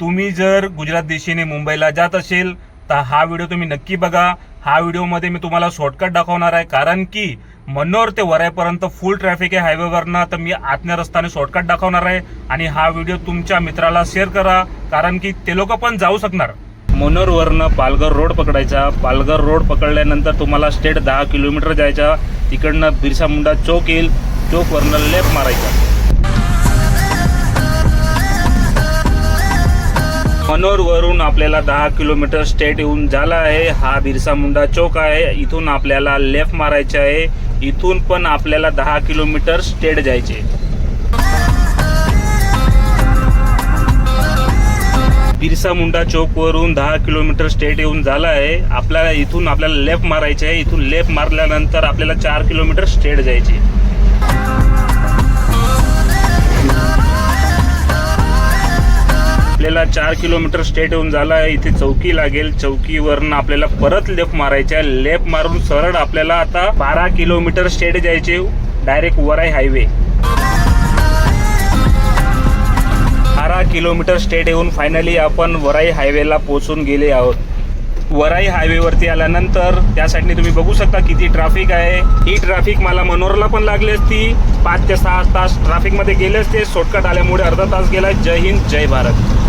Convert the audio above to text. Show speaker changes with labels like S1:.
S1: तुम्ही जर गुजरात दिशेने मुंबईला जात असेल तर हा व्हिडिओ तुम्ही नक्की बघा। हा व्हिडिओमध्ये मी तुम्हाला शॉर्टकट दाखवणार आहे, कारण की मनोर ते वराईपर्यंत फुल ट्रॅफिक आहे हायवेवरनं, तर मी आतल्या रस्त्याने शॉर्टकट दाखवणार आहे। आणि हा व्हिडिओ तुमच्या मित्राला शेअर करा, कारण की ते लोक पण जाऊ शकणार। मनोरवरनं पालघर रोड पकडायचा। पालघर रोड पकडल्यानंतर तुम्हाला स्ट्रेट 10 किलोमीटर जायचा। तिकडनं बिरसा मुंडा चौक येईल, चौकवरनं लेफ्ट मारायचा। मनोरवरून आपल्याला 10 किलोमीटर स्ट्रेट येऊन झाला आहे। हा बिरसा मुंडा चौक आहे, इथून आपल्याला लेफ्ट मारायचे आहे। इथून पण आपल्याला 10 किलोमीटर स्ट्रेट जायचे। बिरसा मुंडा चौकवरून 10 किलोमीटर स्ट्रेट येऊन झाला आहे। इथून आपल्याला लेफ्ट मारायचे आहे। इथून लेफ्ट मारल्यानंतर आपल्याला 4 किलोमीटर स्ट्रेट जायचे। आपल्याला 4 किलोमीटर स्ट्रेट येऊन झाला आहे। इथे चौकी लागेल, चौकीवरून आपल्याला परत लेफ्ट मारायचे आहे। लेफ्ट मारून सरळ आपल्याला आता 12 किलोमीटर स्ट्रेट जायचे, डायरेक्ट वराई हायवे। 12 किलोमीटर स्ट्रेट येऊन फायनली आपण वराई हायवेला पोहोचून गेले आहोत। वराई हायवेवरती आल्यानंतर त्या साईडने तुम्ही बघू शकता किती ट्रॅफिक आहे। ही ट्रॅफिक मला मनोरला पण लागली असती। 5 ते 6 तास ट्रॅफिकमध्ये गेले असते। शॉर्टकट आल्यामुळे अर्धा तास गेला। जय हिंद, जय भारत।